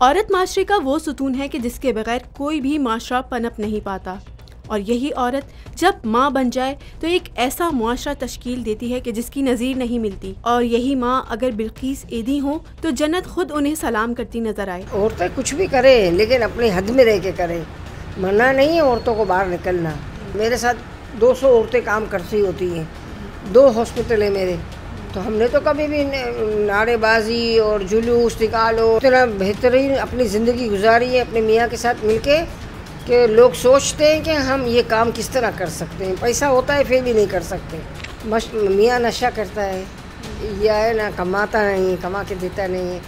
औरत माशरे का वो सुतून है कि जिसके बगैर कोई भी माशरा पनप नहीं पाता, और यही औरत जब माँ बन जाए तो एक ऐसा मुआशरा तश्कील देती है कि जिसकी नज़ीर नहीं मिलती। और यही माँ अगर बिल्किस एदी हो तो जन्नत खुद उन्हें सलाम करती नजर आए। औरतें कुछ भी करें लेकिन अपनी हद में रह के करें, मना नहीं है औरतों को बाहर निकलना। मेरे साथ 200 औरतें काम करती होती हैं, 2 हॉस्पिटल है मेरे, तो हमने तो कभी भी नारेबाजी और जुलूस निकालो, इतना बेहतरीन अपनी ज़िंदगी गुजारी है अपने मियाँ के साथ मिलके कि लोग सोचते हैं कि हम ये काम किस तरह कर सकते हैं। पैसा होता है फिर भी नहीं कर सकते। मियाँ नशा करता है या है ना, कमाता नहीं, कमा के देता नहीं है।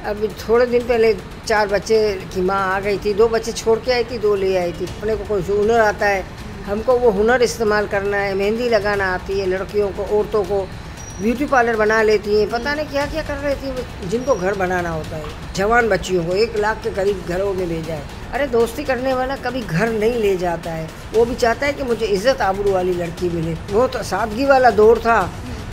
अभी थोड़े दिन पहले 4 बच्चे की माँ आ गई थी, 2 बच्चे छोड़ के आई थी, 2 ले आई थी। अपने को कोई हुनर आता है, हमको वो हुनर इस्तेमाल करना है। मेहंदी लगाना आती है लड़कियों को, औरतों को ब्यूटी पार्लर बना लेती हैं, पता नहीं क्या क्या कर रही थी, जिनको घर बनाना होता है। जवान बच्चियों को 1 लाख के करीब घरों में भेजा है। अरे दोस्ती करने वाला कभी घर नहीं ले जाता है, वो भी चाहता है कि मुझे इज्जत आबरू वाली लड़की मिले। वो तो सादगी वाला दौर था।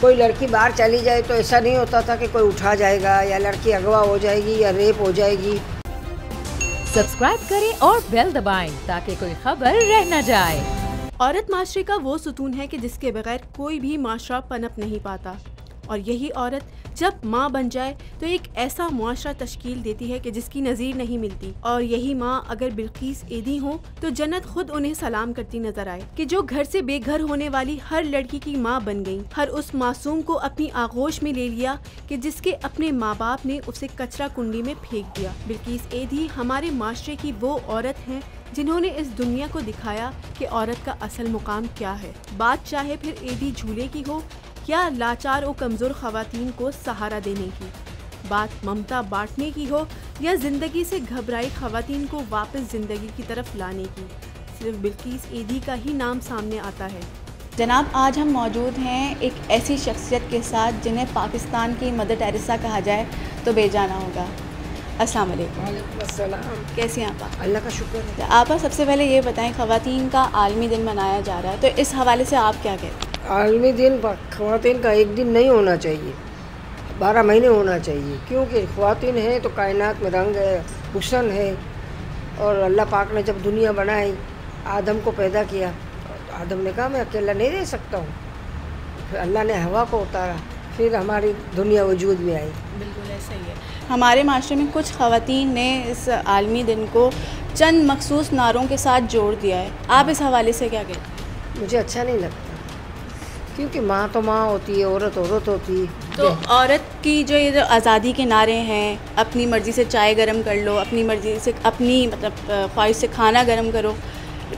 कोई लड़की बाहर चली जाए तो ऐसा नहीं होता था कि कोई उठा जाएगा या लड़की अगवा हो जाएगी या रेप हो जाएगी। सब्सक्राइब करें और बेल दबाएं ताकि कोई खबर रह न जाए। औरत माशरे का वो सुतून है कि जिसके बगैर कोई भी माशरा पनप नहीं पाता, और यही औरत जब माँ बन जाए तो एक ऐसा मुआशरा तश्कील देती है कि जिसकी नज़ीर नहीं मिलती। और यही माँ अगर बिल्किस एदी हो तो जन्नत खुद उन्हें सलाम करती नजर आए कि जो घर से बेघर होने वाली हर लड़की की माँ बन गई, हर उस मासूम को अपनी आगोश में ले लिया कि जिसके अपने माँ बाप ने उसे कचरा कुंडी में फेंक दिया। बिल्किस एदी हमारे माशरे की वो औरत है जिन्होंने इस दुनिया को दिखाया कि औरत का असल मुकाम क्या है। बात चाहे फिर एदी झूले की हो या लाचार और कमज़ोर ख़वातीन को सहारा देने की, बात ममता बांटने की हो या ज़िंदगी से घबराई ख़वातीन को वापस ज़िंदगी की तरफ लाने की, सिर्फ बिल्किस एदी का ही नाम सामने आता है। जनाब, आज हम मौजूद हैं एक ऐसी शख्सियत के साथ जिन्हें पाकिस्तान की मदर टेरेसा कहा जाए तो बेजाना होगा। अस्सलाम वालेकुम। कैसी हैं आप? अल्लाह का शुक्र है। आप सबसे पहले ये बताएं, ख़वातीन का आलमी दिन मनाया जा रहा है, तो इस हवाले से आप क्या कहते हैं? आलमी दिन ख़वातीन का एक दिन नहीं होना चाहिए, 12 महीने होना चाहिए, क्योंकि ख़वातीन हैं तो कायनात में रंग है, हुस्न है। और अल्लाह पाक ने जब दुनिया बनाई, आदम को पैदा किया, तो आदम ने कहा मैं अकेला नहीं रह सकता हूँ। फिर अल्लाह ने हवा को उतारा, फिर हमारी दुनिया वजूद में आई। बिल्कुल ऐसा ही है। हमारे माशरे में कुछ ख़वातीन ने इस आलमी दिन को चंद मखसूस नारों के साथ जोड़ दिया है, आप इस हवाले से क्या कहते हैं? मुझे अच्छा नहीं लगता, क्योंकि माँ तो माँ होती है, औरत औरत होती है। तो औरत की जो ये आज़ादी के नारे हैं, अपनी मर्ज़ी से चाय गरम कर लो, अपनी मर्ज़ी से अपनी ख्वाहिश से खाना गरम करो,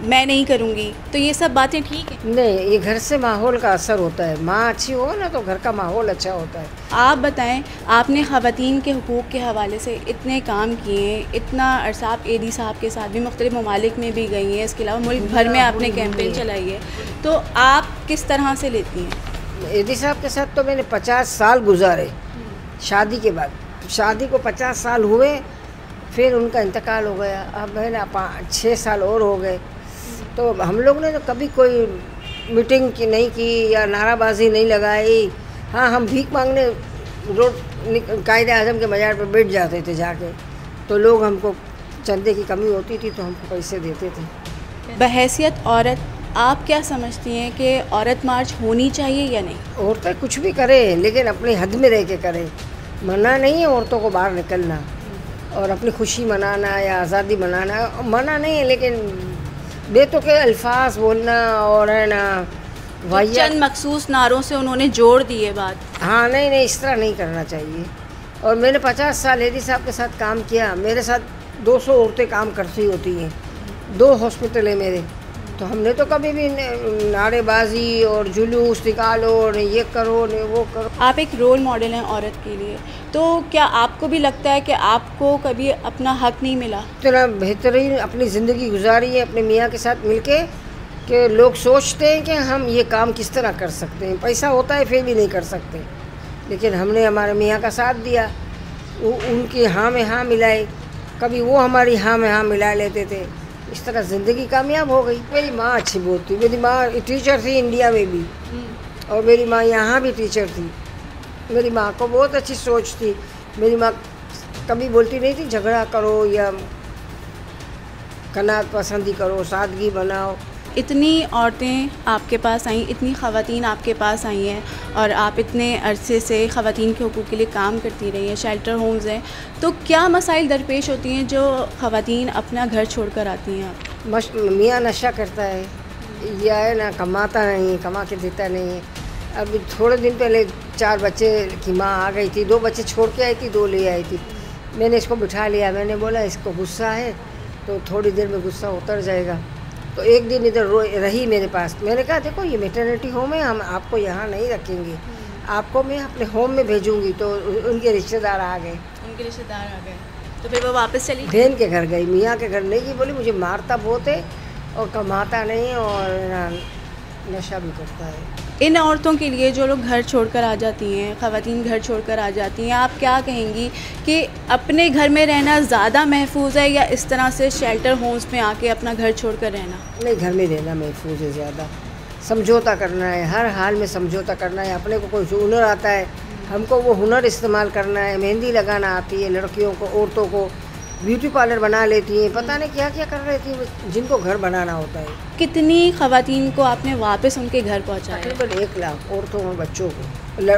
मैं नहीं करूँगी, तो ये सब बातें ठीक है? नहीं, ये घर से माहौल का असर होता है। माँ अच्छी हो ना तो घर का माहौल अच्छा होता है। आप बताएं, आपने ख़वातीन के हुकूक़ के हवाले से इतने काम किए, इतना अरसा आप एदी साहब के साथ भी मुख्तलिफ़ ममालिक में भी गई हैं, इसके अलावा मुल्क भर में आपने कैंपेन चलाई है, तो आप किस तरह से लेती हैं? एदी साहब के साथ तो मैंने 50 साल गुजारे शादी के बाद। शादी को 50 साल हुए, फिर उनका इंतकाल हो गया। अब है ना 6 साल और हो गए। तो हम लोग ने तो कभी कोई मीटिंग की नहीं की या नाराबाजी नहीं लगाई। हाँ, हम भीख मांगने रोड कायदे आज़म के मज़ार पर बैठ जाते थे जाके, तो लोग हमको चंदे की कमी होती थी तो हमको पैसे देते थे। बहैसियत औरत आप क्या समझती हैं कि औरत मार्च होनी चाहिए या नहीं? औरतें कुछ भी करें लेकिन अपनी हद में रह के करें, मना नहीं है औरतों को बाहर निकलना और अपनी खुशी मनाना या आज़ादी मनाना, मना नहीं है, लेकिन बेतुके के अल्फाज बोलना और है ना चंद मखसूस नारों से उन्होंने जोड़ दिए बात। हाँ, नहीं, इस तरह नहीं करना चाहिए। और मैंने 50 साल एदी साहब के साथ काम किया। मेरे साथ 200 औरतें काम करती होती हैं, 2 हॉस्पिटल है मेरे, तो हमने तो कभी भी नारेबाजी और जुलूस निकालो, ये करो वो करो। आप एक रोल मॉडल हैं औरत के लिए, तो क्या आपको भी लगता है कि आपको कभी अपना हक नहीं मिला? इतना बेहतरीन अपनी ज़िंदगी गुजारी है अपने मियाँ के साथ मिलके कि लोग सोचते हैं कि हम ये काम किस तरह कर सकते हैं। पैसा होता है फिर भी नहीं कर सकते, लेकिन हमने हमारे मियाँ का साथ दिया, उनकी हाँ में हाँ मिलाई, कभी वो हमारी हाँ में हाँ मिला लेते थे। इस तरह ज़िंदगी कामयाब हो गई। मेरी माँ अच्छी बहुत थी। मेरी माँ टीचर थी इंडिया में भी, और मेरी माँ यहाँ भी टीचर थी। मेरी माँ को बहुत अच्छी सोच थी। मेरी माँ कभी बोलती नहीं थी झगड़ा करो या कनात पसंदी करो, सादगी बनाओ। इतनी औरतें आपके पास आई, इतनी ख़वातीन आपके पास आई हैं और आप इतने अरसे से ख़वातीन के हुकूक़ के लिए काम करती रही हैं, शेल्टर होम्स हैं, तो क्या मसाइल दरपेश होती हैं जो ख़वातीन अपना घर छोड़कर आती हैं? आप मियाँ नशा करता है या है ना, कमाता नहीं, कमा के देता नहीं है। अभी थोड़े दिन पहले 4 बच्चे की माँ आ गई थी, 2 बच्चे छोड़ के आई थी, 2 ले आई थी। मैंने इसको बिठा लिया, मैंने बोला इसको गुस्सा है तो थोड़ी देर में गुस्सा उतर जाएगा। तो एक दिन इधर रही मेरे पास। मैंने कहा देखो ये मैटरनिटी होम है, हम आपको यहाँ नहीं रखेंगे, आपको मैं अपने होम में भेजूँगी। तो उनके रिश्तेदार आ गए, तो फिर वो वापस चली? बहन के घर गई, मियाँ के घर नहीं गई। बोली मुझे मारता बहुत है और कमाता नहीं और नशा भी करता है। इन औरतों के लिए जो लोग घर छोड़कर आ जाती हैं, ख़वातीन घर छोड़कर आ जाती हैं, आप क्या कहेंगी कि अपने घर में रहना ज़्यादा महफूज है या इस तरह से शेल्टर होम्स में आके अपना घर छोड़कर रहना? नहीं, घर में रहना महफूज है ज़्यादा। समझौता करना है, हर हाल में समझौता करना है। अपने को कोई हुनर आता है, हमको वो हुनर इस्तेमाल करना है। मेहंदी लगाना आती है लड़कियों को, औरतों को ब्यूटी पार्लर बना लेती हैं, पता नहीं क्या क्या कर रही थी, जिनको घर बनाना होता है। कितनी ख़वातीन को आपने वापस उनके घर पहुंचाया? तकरीबन 1 लाख औरतों और बच्चों को,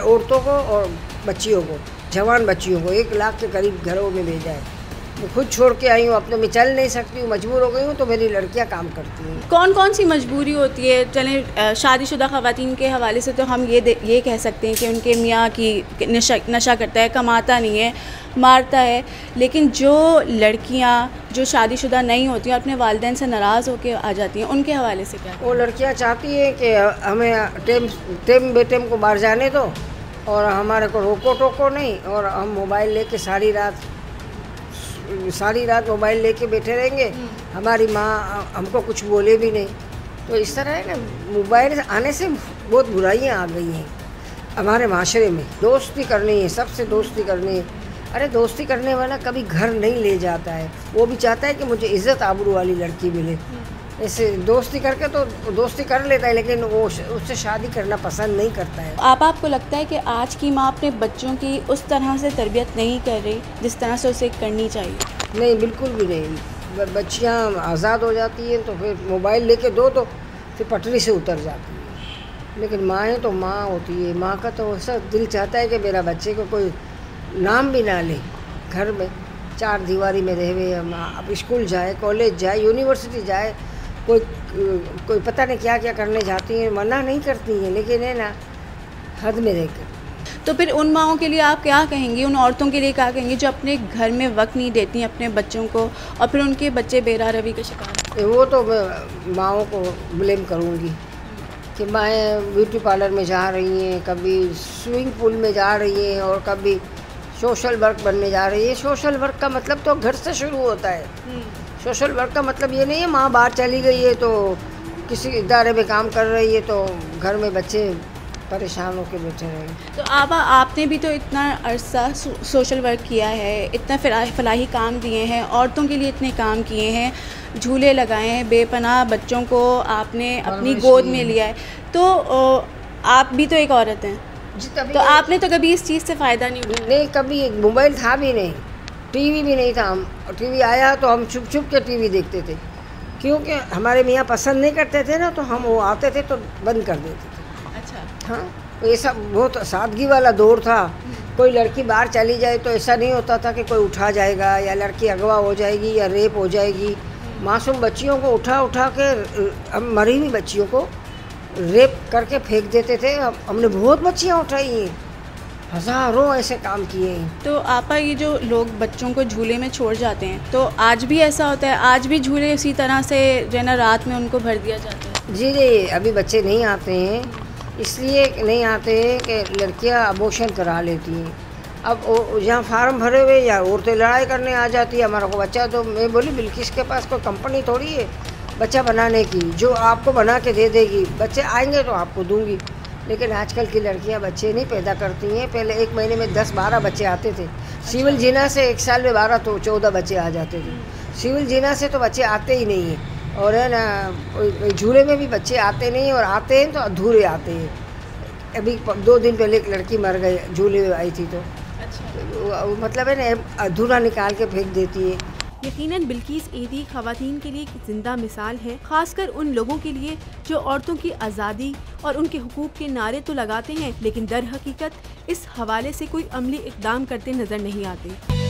औरतों को और बच्चियों को, जवान बच्चियों को 1 लाख के करीब घरों में भेजा है। मैं खुद छोड़ के आई हूँ, अपने में चल नहीं सकती हूँ, मजबूर हो गई हूँ, तो मेरी लड़कियाँ काम करती हैं। कौन कौन सी मजबूरी होती है? चलें शादीशुदा ख़वातीन के हवाले से तो हम ये कह सकते हैं कि उनके मियाँ की नशा करता है, कमाता नहीं है, मारता है। लेकिन जो लड़कियाँ जो शादीशुदा नहीं होती हैं, अपने वालिदैन से नाराज़ होकर आ जाती हैं, उनके हवाले से क्या? वो लड़कियाँ चाहती हैं कि हमें टेम बेटेम को बाहर जाने दो और हमारे को रोको टोको नहीं, और हम मोबाइल लेके सारी रात मोबाइल लेके बैठे रहेंगे, हमारी माँ हमको कुछ बोले भी नहीं। तो इस तरह है ना, मोबाइल आने से बहुत बुराइयाँ आ गई हैं हमारे माशरे में। दोस्ती करनी है, सबसे दोस्ती करनी है। अरे दोस्ती करने वाला कभी घर नहीं ले जाता है, वो भी चाहता है कि मुझे इज़्ज़त आबरू वाली लड़की मिले। ऐसे दोस्ती करके तो दोस्ती कर लेता है, लेकिन वो उससे शादी करना पसंद नहीं करता है। आपको लगता है कि आज की माँ अपने बच्चों की उस तरह से तरबियत नहीं कर रही जिस तरह से उसे करनी चाहिए? नहीं, बिल्कुल भी नहीं। बच्चियाँ आज़ाद हो जाती हैं तो फिर मोबाइल लेके दो तो फिर पटरी से उतर जाती है। लेकिन माँ तो माँ होती है, माँ का तो ऐसा दिल चाहता है कि मेरा बच्चे को कोई नाम भी ना ले, घर में 4 दीवारी में रहे। अब स्कूल जाए, कॉलेज जाए, यूनिवर्सिटी जाए, कोई पता नहीं क्या क्या करने जाती हैं, मना नहीं करती हैं, लेकिन है ना हद में रहकर। तो फिर उन माओं के लिए आप क्या कहेंगी, उन औरतों के लिए क्या कहेंगी जो अपने घर में वक्त नहीं देती हैं अपने बच्चों को और फिर उनके बच्चे बेरा रवि का शिकार? वो तो मैं माओं को ब्लेम करूँगी कि माएँ ब्यूटी पार्लर में जा रही हैं, कभी स्विमिंग पूल में जा रही हैं और कभी सोशल वर्क बनने जा रही है। सोशल वर्क का मतलब तो घर से शुरू होता है। सोशल वर्क का मतलब ये नहीं है माँ बाहर चली गई है तो किसी इदारे में काम कर रही है तो घर में बच्चे परेशान होकर बैठे रहेंगे। तो आपने भी तो इतना अरसा सोशल वर्क किया है, इतना फलाही काम दिए हैं, औरतों के लिए इतने काम किए हैं, झूले लगाए हैं, बेपनाह बच्चों को आपने अपनी गोद में लिया है, तो आप भी तो एक औरत हैं, तो आपने तो कभी इस चीज़ से फ़ायदा नहीं उठाया? नहीं, कभी मोबाइल था भी नहीं, टीवी भी नहीं था। हम टीवी आया तो हम छुप छुप के टीवी देखते थे, क्योंकि हमारे मियाँ पसंद नहीं करते थे ना, तो हम वो आते थे तो बंद कर देते थे। अच्छा। हाँ, तो ये सब बहुत सादगी वाला दौर था। कोई लड़की बाहर चली जाए तो ऐसा नहीं होता था कि कोई उठा जाएगा या लड़की अगवा हो जाएगी या रेप हो जाएगी। मासूम बच्चियों को उठा के, हम मरी हुई बच्चियों को रेप करके फेंक देते थे। हमने बहुत बच्चियाँ उठाई हैं, हज़ारों ऐसे काम किए हैं। तो आपा ये जो लोग बच्चों को झूले में छोड़ जाते हैं, तो आज भी ऐसा होता है? आज भी झूले उसी तरह से जो है ना रात में उनको भर दिया जाता है? जी जी, अभी बच्चे नहीं आते हैं, इसलिए नहीं आते हैं कि लड़कियां अबॉर्शन करा लेती हैं। अब जहाँ फार्म भरे हुए या औरतें लड़ाई करने आ जाती है, हमारा को बच्चा, तो मैं बोली बिल्किस के पास कोई कंपनी थोड़ी है बच्चा बनाने की, जो आपको बना के दे देगी। बच्चे आएंगे तो आपको दूंगी। लेकिन आजकल की लड़कियां बच्चे नहीं पैदा करती हैं। पहले 1 महीने में 10-12 बच्चे आते थे। सिविल जीना से 1 साल में 12 तो 14 बच्चे आ जाते थे। सिविल जीना से तो बच्चे आते ही नहीं हैं, और है ना झूले में भी बच्चे आते नहीं, और आते हैं तो अधूरे आते हैं। अभी 2 दिन पहले एक लड़की मर गई, झूले में आई थी तो मतलब है ना अधूरा निकाल के फेंक देती है। यकीनन बिल्किस एदी ख़वातीन के लिए एक जिंदा मिसाल है, खासकर उन लोगों के लिए जो औरतों की आज़ादी और उनके हुकूक के नारे तो लगाते हैं, लेकिन दर हकीकत इस हवाले से कोई अमली इक़दाम करते नज़र नहीं आते।